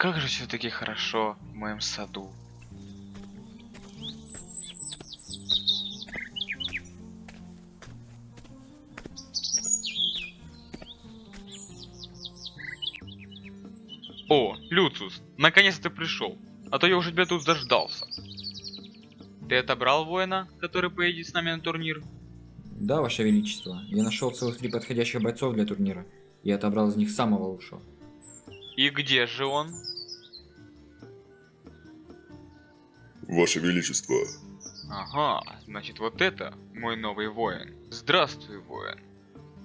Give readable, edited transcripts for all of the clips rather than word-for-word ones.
Как же все-таки хорошо в моем саду. О, Люциус, наконец-то ты пришел. А то я уже тебя тут заждался. Ты отобрал воина, который поедет с нами на турнир? Да, Ваше Величество. Я нашел целых 3 подходящих бойцов для турнира и отобрал из них самого лучшего. И где же он? Ваше Величество, Ага, значит вот это мой новый воин. Здравствуй, воин.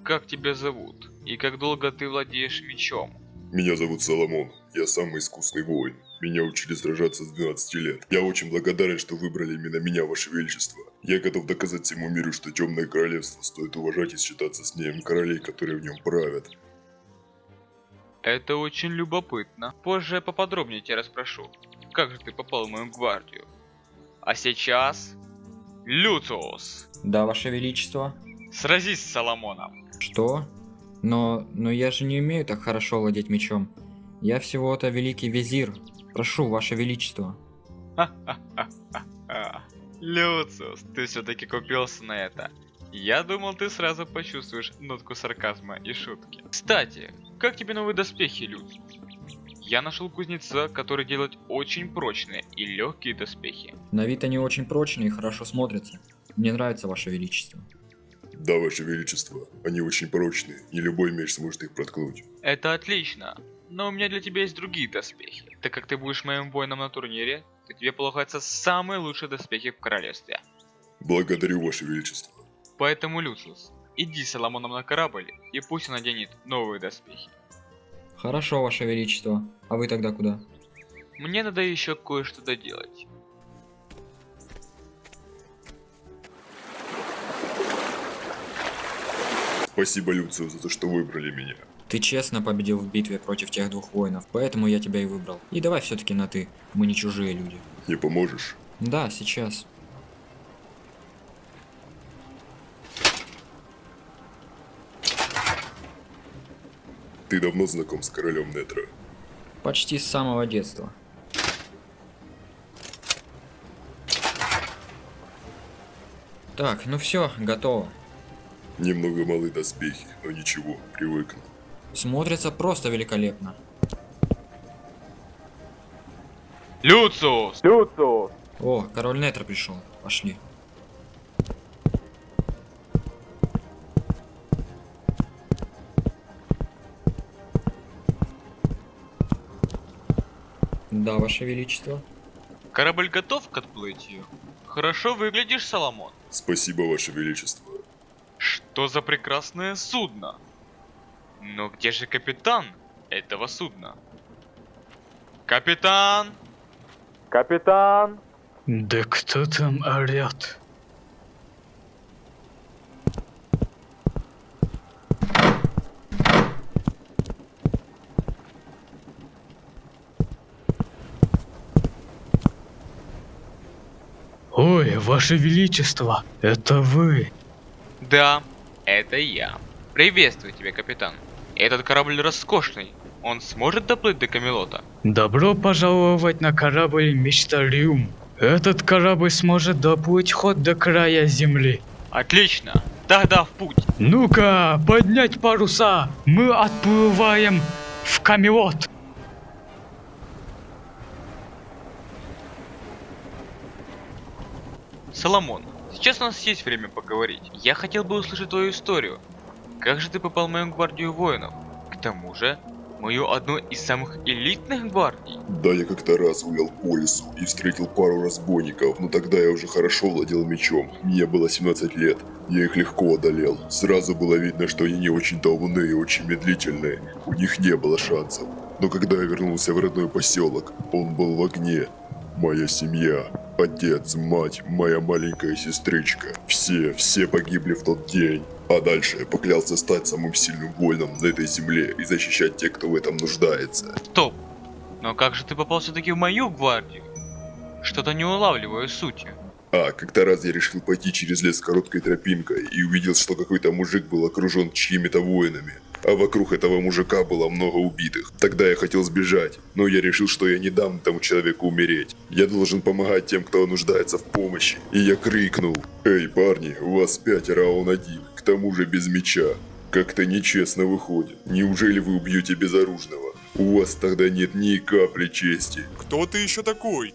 Как тебя зовут? И как долго ты владеешь мечом? меня зовут Соломон, я самый искусный воин. Меня учили сражаться с 12 лет. Я очень благодарен, что выбрали именно меня, Ваше Величество. Я готов доказать всему миру, что Темное Королевство стоит уважать и считаться с ним королей, которые в нем правят. Это очень любопытно. Позже я поподробнее тебя расспрошу. Как же ты попал в мою гвардию? А сейчас... Люциус! Да, Ваше Величество. Сразись с Соломоном. Что? Но я же не умею так хорошо владеть мечом. Я всего-то великий визирь. Прошу, Ваше Величество. Люциус, ты все-таки купился на это. Я думал, ты сразу почувствуешь нотку сарказма и шутки. Кстати, как тебе новые доспехи, Люциус? Я нашел кузнеца, который делает очень прочные и легкие доспехи. На вид они очень прочные и хорошо смотрятся. Мне нравится, Ваше Величество. Да, Ваше Величество, они очень прочные, и любой меч сможет их проткнуть. Это отлично, но у меня для тебя есть другие доспехи. Так как ты будешь моим воином на турнире, то тебе полагаются самые лучшие доспехи в королевстве. Благодарю, Ваше Величество. Поэтому, Люциус, иди с Соломоном на корабль, и пусть он наденет новые доспехи. Хорошо, Ваше Величество. А вы тогда куда? Мне надо еще кое-что доделать. Спасибо, Люциус, за то, что выбрали меня. Ты честно победил в битве против тех 2 воинов, поэтому я тебя и выбрал. И давай все-таки на ты. Мы не чужие люди. Не поможешь? Да, сейчас. Ты давно знаком с королем Нетра? Почти с самого детства. Так, ну все, готово. Немного малы доспехи, но ничего, привыкну. Смотрится просто великолепно. Люциус! О, король Нетра пришел. Пошли. Да, Ваше Величество. Корабль готов к отплытию? Хорошо выглядишь, Соломон. Спасибо, Ваше Величество. Что за прекрасное судно? Но где же капитан этого судна? Капитан! Капитан! Да кто там орёт? Ой, Ваше Величество, это вы. Да, это я. Приветствую тебя, капитан. Этот корабль роскошный. Он сможет доплыть до Камелота? Добро пожаловать на корабль Мечтариум. Этот корабль сможет доплыть хоть до края земли. Отлично. Тогда в путь. Ну-ка, поднять паруса. Мы отплываем в Камелот. Соломон, сейчас у нас есть время поговорить. Я хотел бы услышать твою историю. Как же ты попал в мою гвардию воинов? К тому же, мою одну из самых элитных гвардий. Да, я как-то раз гулял по лесу и встретил пару разбойников, но тогда я уже хорошо владел мечом. Мне было 17 лет. Я их легко одолел. Сразу было видно, что они не очень-то умные и очень медлительные. У них не было шансов. Но когда я вернулся в родной поселок, он был в огне. Моя семья, отец, мать, моя маленькая сестричка. Все погибли в тот день. А дальше я поклялся стать самым сильным воином на этой земле и защищать тех, кто в этом нуждается. Стоп. Но как же ты попал все-таки в мою гвардию? Что-то не улавливаю сути. Как-то раз я решил пойти через лес короткой тропинкой и увидел, что какой-то мужик был окружен чьими-то воинами. А вокруг этого мужика было много убитых. Тогда я хотел сбежать, но я решил, что я не дам этому человеку умереть. Я должен помогать тем, кто нуждается в помощи. И я крикнул: «Эй, парни, у вас 5, а он 1, к тому же без меча. Как-то нечестно выходит. Неужели вы убьете безоружного? У вас тогда нет ни капли чести». Кто ты еще такой?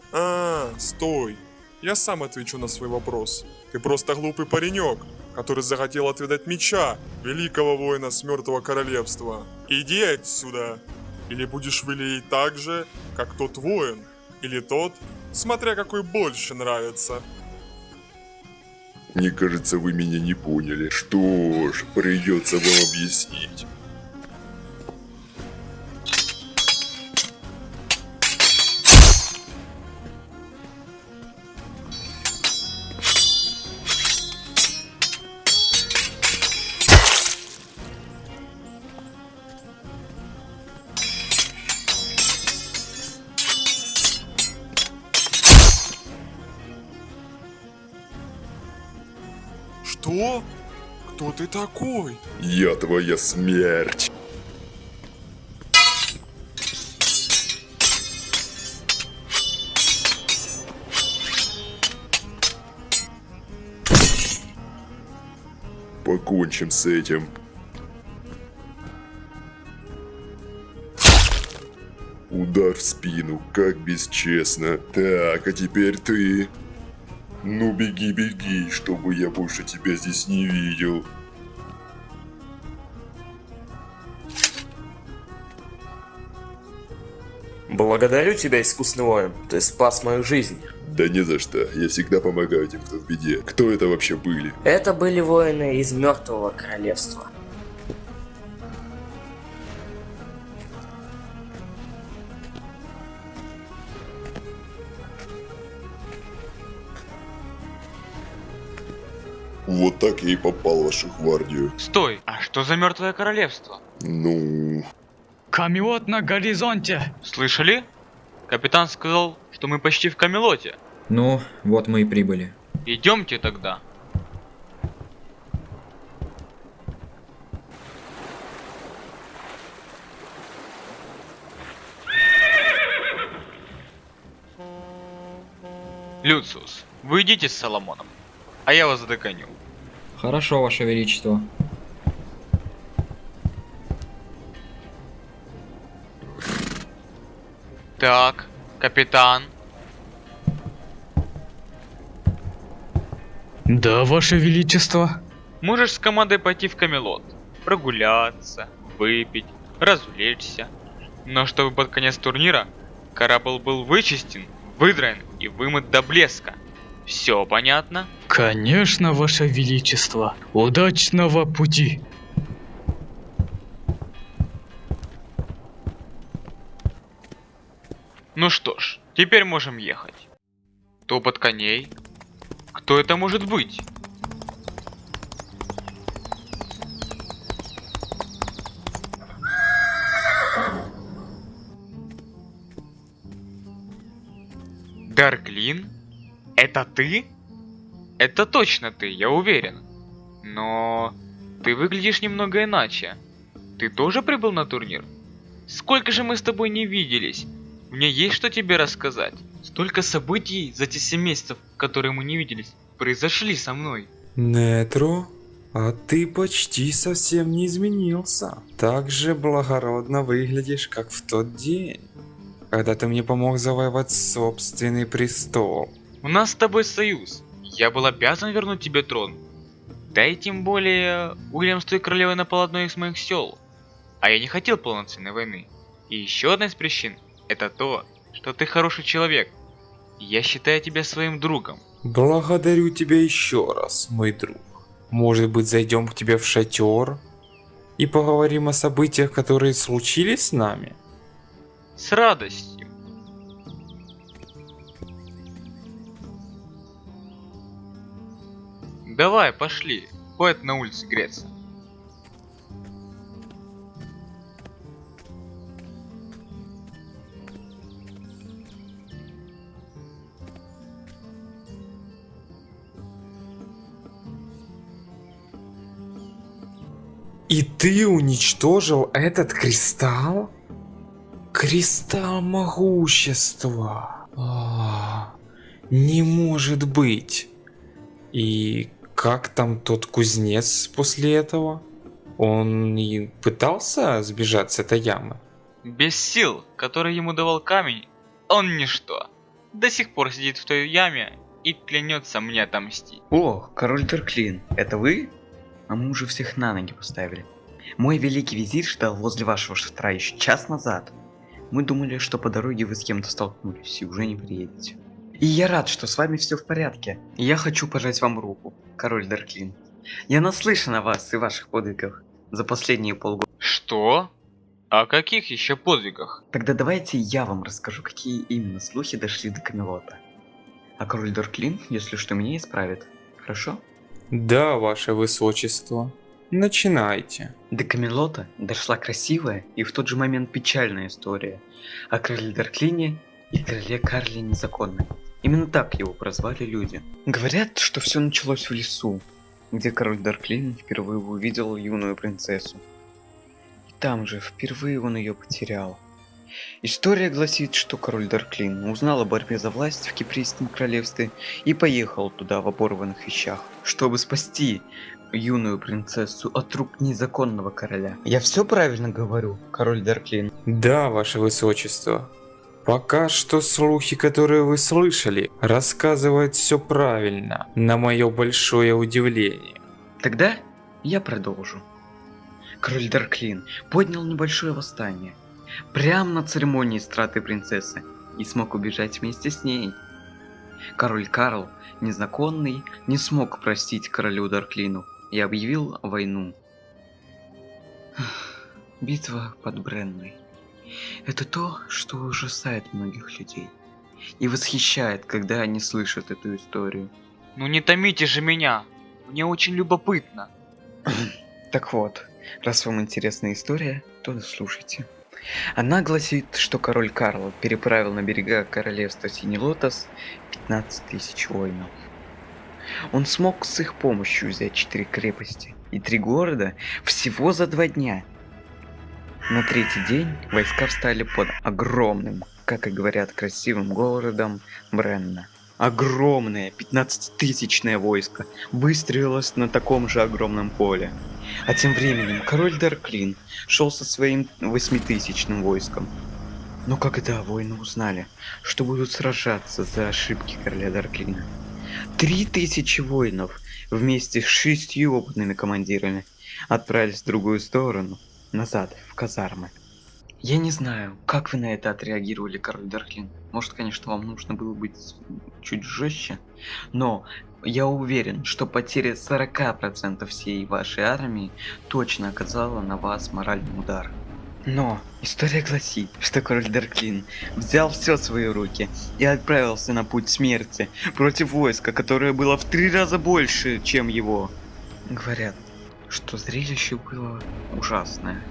Стой. Я сам отвечу на свой вопрос. Ты просто глупый паренек, который захотел отведать меча великого воина с мертвого королевства. Иди отсюда. Или будешь выглядеть так же, как тот воин. Или тот, смотря какой больше нравится. Мне кажется, вы меня не поняли. Что ж, придется вам объяснить. Что? Кто ты такой? Я твоя смерть. Покончим с этим. Удар в спину, как бесчестно. Так, а теперь ты. Ну беги, беги, чтобы я больше тебя здесь не видел. Благодарю тебя, искусный воин. Ты спас мою жизнь. Да не за что, я всегда помогаю тем, кто в беде. Кто это вообще были? Это были воины из мертвого королевства. Вот так я и попал в вашу гвардию. Стой, а что за мертвое королевство? Ну... Камелот на горизонте. Слышали? Капитан сказал, что мы почти в Камелоте. Ну, вот мы и прибыли. Идемте тогда. Люциус, вы идите с Соломоном, а я вас догоню. Хорошо, Ваше Величество. Так, капитан. Да, Ваше Величество. Можешь с командой пойти в Камелот, прогуляться, выпить, развлечься. Но чтобы под конец турнира корабль был вычистен, выдран и вымыт до блеска. Все понятно? Конечно, Ваше Величество. Удачного пути. Ну что ж, теперь можем ехать. Топот коней. Кто это может быть? Дарклин? Это ты? Это точно ты, я уверен. Но ты выглядишь немного иначе. Ты тоже прибыл на турнир? Сколько же мы с тобой не виделись? Мне есть что тебе рассказать. Столько событий за те 7 месяцев, которые мы не виделись, произошли со мной. Нетро, а ты почти совсем не изменился. Так же благородно выглядишь, как в тот день, когда ты мне помог завоевать собственный престол. У нас с тобой союз. Я был обязан вернуть тебе трон. Да и тем более, Уильям с той королевой напал одно из моих сел. А я не хотел полноценной войны. И еще одна из причин — это то, что ты хороший человек. Я считаю тебя своим другом. Благодарю тебя еще раз, мой друг. Может быть, зайдем к тебе в шатер и поговорим о событиях, которые случились с нами? С радостью. Давай, пошли. Хватит на улице греться. И ты уничтожил этот кристалл? Кристалл могущества. Не может быть. И как там тот кузнец после этого? Он и пытался сбежать с этой ямы? Без сил, которые ему давал камень, он ничто. До сих пор сидит в той яме и клянется мне отомстить. О, король Дарклин, это вы? А мы уже всех на ноги поставили. Мой великий визирь ждал возле вашего шатра еще час назад. Мы думали, что по дороге вы с кем-то столкнулись и уже не приедете. И я рад, что с вами все в порядке. И я хочу пожать вам руку, король Дарклин. Я наслышан о вас и ваших подвигах за последние полгода. Что? О каких еще подвигах? Тогда давайте я вам расскажу, какие именно слухи дошли до Камелота. А король Дарклин, если что, меня исправит. Хорошо? Да, ваше высочество. Начинайте. До Камелота дошла красивая и в тот же момент печальная история о короле Дарклине и короле Карле Незаконной. Именно так его прозвали люди. Говорят, что все началось в лесу, где король Дарклин впервые увидел юную принцессу. И там же впервые он ее потерял. История гласит, что король Дарклин узнал о борьбе за власть в Киприйском королевстве и поехал туда в оборванных вещах, чтобы спасти юную принцессу от рук незаконного короля. Я все правильно говорю, король Дарклин? Да, ваше высочество. Пока что слухи, которые вы слышали, рассказывают все правильно, на мое большое удивление. Тогда я продолжу. Король Дарклин поднял небольшое восстание прямо на церемонии страты принцессы и смог убежать вместе с ней. Король Карл, незаконный, не смог простить королю Дарклину и объявил войну. Битва под Бренной. Это то, что ужасает многих людей и восхищает, когда они слышат эту историю. Ну не томите же меня, мне очень любопытно. Так вот, раз вам интересна история, то слушайте. Она гласит, что король Карл переправил на берега королевства Синий Лотос 15 тысяч воинов. Он смог с их помощью взять 4 крепости и 3 города всего за 2 дня. На 3-й день войска встали под огромным, как и говорят, красивым городом Бренна. Огромное 15-тысячное войско выстроилось на таком же огромном поле. А тем временем король Дарклин шел со своим 8-тысячным войском. Но когда воины узнали, что будут сражаться за ошибки короля Дарклина, 3000 воинов вместе с 6 опытными командирами отправились в другую сторону, назад, в казармы. Я не знаю, как вы на это отреагировали, король Дарклин. Может, конечно, вам нужно было быть чуть жестче, но я уверен, что потеря 40% всей вашей армии точно оказала на вас моральный удар. Но история гласит, что король Дарклин взял все в свои руки и отправился на путь смерти против войска, которое было в 3 раза больше, чем его. Говорят, что зрелище было ужасное.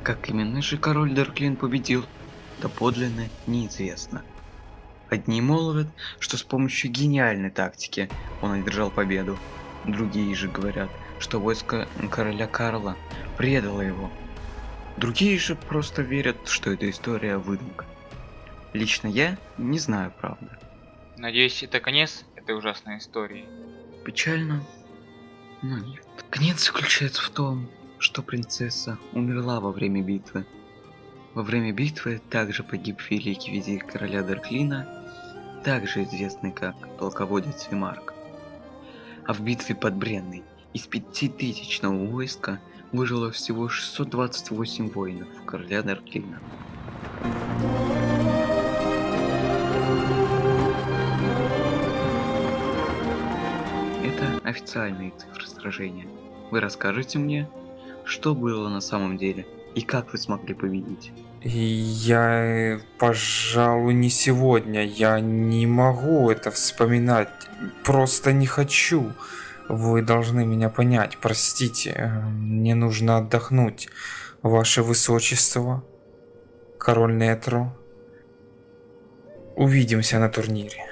Как именно же король Дарклин победил, доподлинно неизвестно. Одни молвят, что с помощью гениальной тактики он одержал победу. Другие же говорят, что войско короля Карла предало его. Другие же просто верят, что эта история выдумка. Лично я не знаю правды. Надеюсь, это конец этой ужасной истории. Печально, но нет. Конец заключается в том, что принцесса умерла во время битвы. Во время битвы также погиб великий визирь короля Дарклина, также известный как полководец Вимарк. А в битве под Бренной из 5000-го войска выжило всего 628 воинов короля Дарклина. Это официальные цифры сражения. Вы расскажете мне, что было на самом деле и как вы смогли победить? Я, пожалуй, не сегодня. Я не могу это вспоминать. Просто не хочу. Вы должны меня понять. Простите, мне нужно отдохнуть. Ваше Высочество, король Нетро. Увидимся на турнире.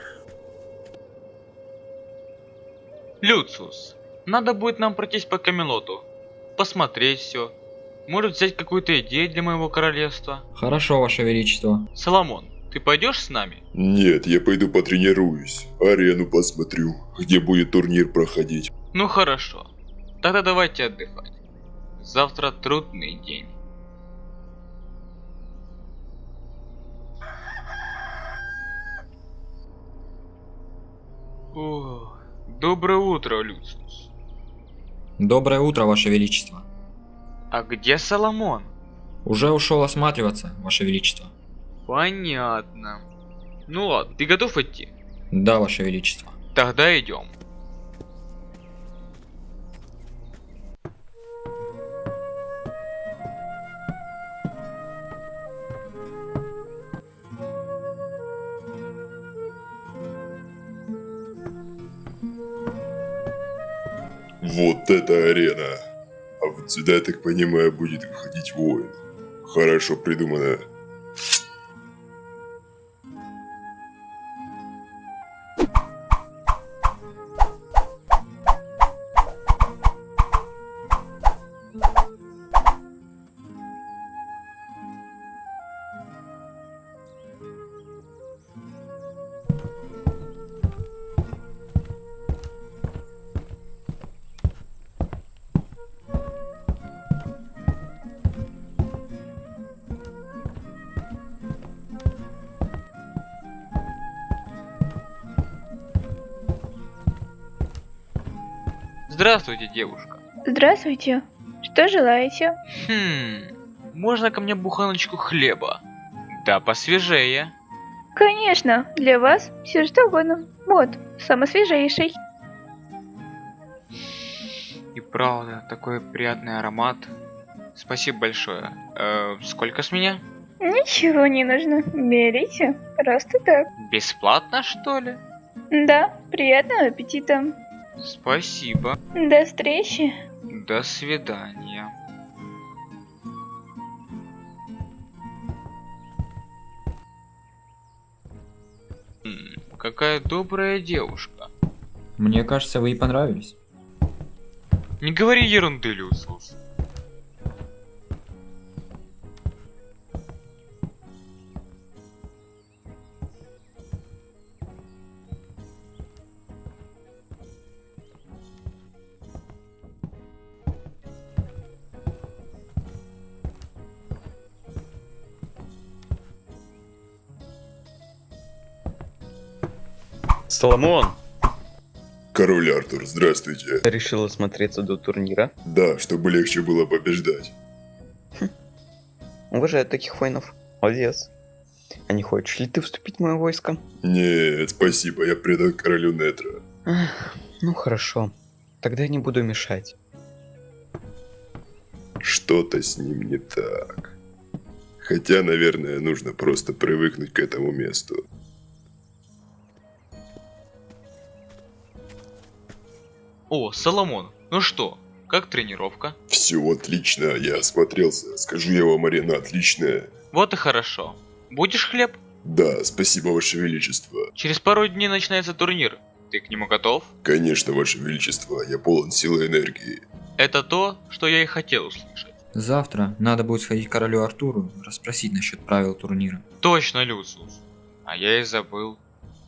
Люциус, надо будет нам пройтись по Камелоту. посмотреть все. Может взять какую-то идею для моего королевства. Хорошо, Ваше Величество. Соломон, ты пойдешь с нами? Нет, я пойду потренируюсь. Арену посмотрю, где будет турнир проходить. Ну хорошо. Тогда давайте отдыхать. Завтра трудный день. О, доброе утро, Люциус. Доброе утро, Ваше Величество. А где Соломон? Уже ушел осматриваться, Ваше Величество. Понятно. Ну ладно, ты готов идти? Да, Ваше Величество. Тогда идем. Вот это арена. А вот сюда, я так понимаю, будет выходить воин. Хорошо придумано. Здравствуйте, девушка. Здравствуйте. Что желаете? Можно ко мне буханочку хлеба? Да, посвежее. Конечно, для вас все что угодно. Вот, самый свежайший. И правда, такой приятный аромат. Спасибо большое. Сколько с меня? Ничего не нужно. Берите. Просто так. Бесплатно, что ли? Да, приятного аппетита. Спасибо. До встречи. До свидания. Какая добрая девушка. Мне кажется, вы ей понравились. Не говори ерунды, Люциус. Соломон! Король Артур, здравствуйте. Решил осмотреться до турнира. Да, чтобы легче было побеждать. Уважаю таких воинов. Молодец. А не хочешь ли ты вступить в мое войско? Нет, спасибо, я предан королю Нетра. Ну хорошо. Тогда я не буду мешать. Что-то с ним не так. Хотя, наверное, нужно просто привыкнуть к этому месту. О, Соломон, ну что, как тренировка? Все отлично, я осмотрелся. Скажу я вам, арена отличная. Вот и хорошо. Будешь хлеб? Да, спасибо, Ваше Величество. Через пару дней начинается турнир. Ты к нему готов? Конечно, Ваше Величество, я полон силы и энергии. Это то, что я и хотел услышать. Завтра надо будет сходить к королю Артуру, расспросить насчет правил турнира. Точно, Люциус. А я и забыл.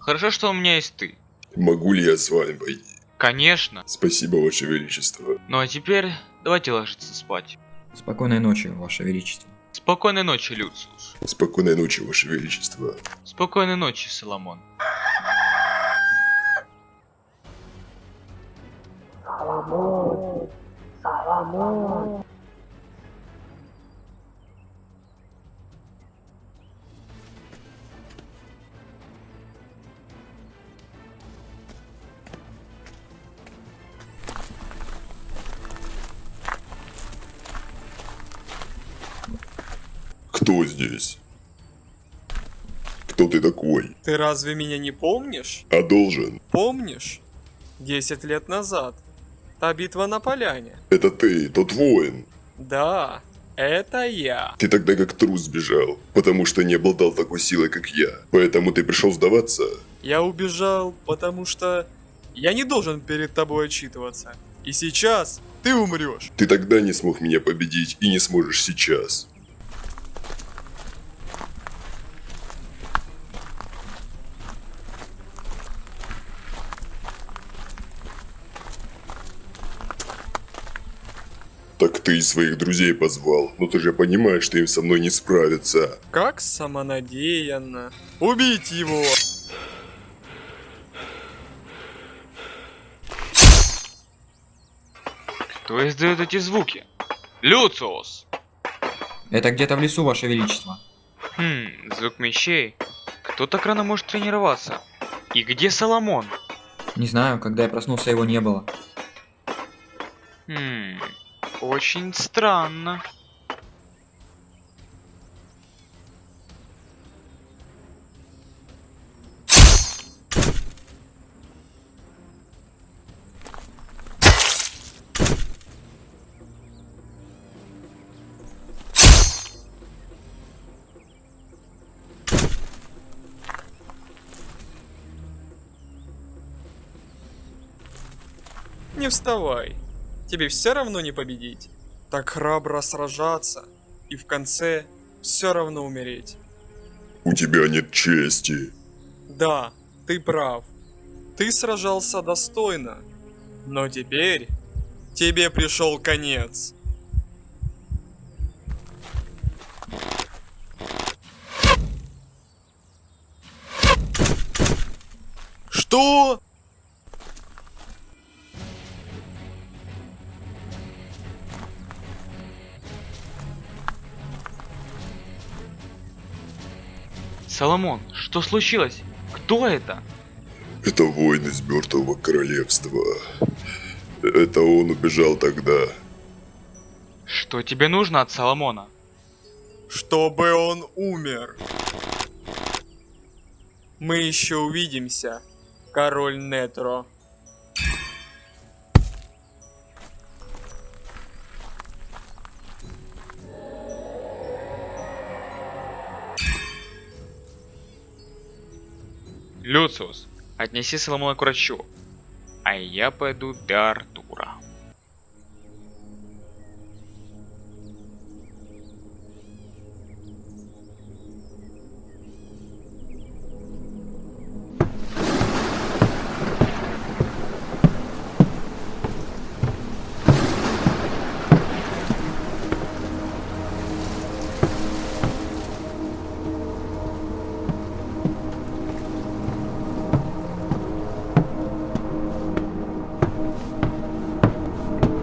Хорошо, что у меня есть ты. Могу ли я с вами пойти? Конечно. Спасибо, Ваше Величество. Ну а теперь давайте ложиться спать. Спокойной ночи, Ваше Величество. Спокойной ночи, Люциус. Спокойной ночи, Ваше Величество. Спокойной ночи, Соломон. Кто здесь? Кто ты такой? Ты разве меня не помнишь? А должен? Помнишь? 10 лет назад. Та битва на поляне. Это ты, тот воин. Да, это я. Ты тогда как трус сбежал, потому что не обладал такой силой, как я. Поэтому ты пришел сдаваться? Я убежал, потому что я не должен перед тобой отчитываться. И сейчас ты умрешь. Ты тогда не смог меня победить и не сможешь сейчас. Так ты и своих друзей позвал, но ты же понимаешь, что им со мной не справиться. Как самонадеянно. Убить его! Кто издает эти звуки? Люциус! Это где-то в лесу, Ваше Величество. Звук мечей. Кто так рано может тренироваться? И где Соломон? Не знаю, когда я проснулся, его не было. Очень странно. Не вставай. Тебе все равно не победить. Так храбро сражаться и в конце все равно умереть. У тебя нет чести. Да, ты прав. Ты сражался достойно. Но теперь тебе пришел конец. Что? Соломон, что случилось? Кто это? Это воин из Мертвого Королевства. Это он убежал тогда. Что тебе нужно от Соломона? Чтобы он умер. Мы еще увидимся, король Нетро. Люциус, отнеси Соломона к врачу, а я пойду до Артура.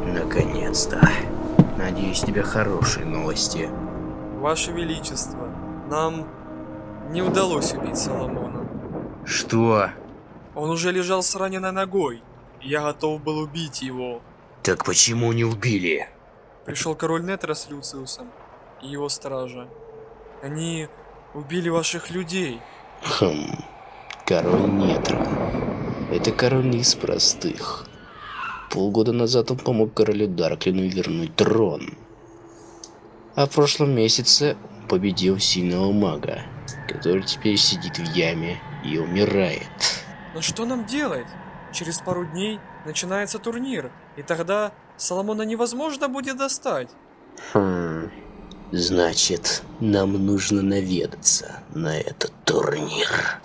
Наконец-то. Надеюсь, у тебя хорошие новости. Ваше Величество, нам не удалось убить Соломона. Что? Он уже лежал с раненой ногой, и я готов был убить его. Так почему не убили? Пришел король Нетро с Люциусом и его стража. Они убили ваших людей. Король Нетро. Это король не из простых. Полгода назад он помог королю Дарклину вернуть трон. А в прошлом месяце он победил сильного мага, который теперь сидит в яме и умирает. Но что нам делать? Через пару дней начинается турнир, и тогда Соломона невозможно будет достать. Значит, нам нужно наведаться на этот турнир.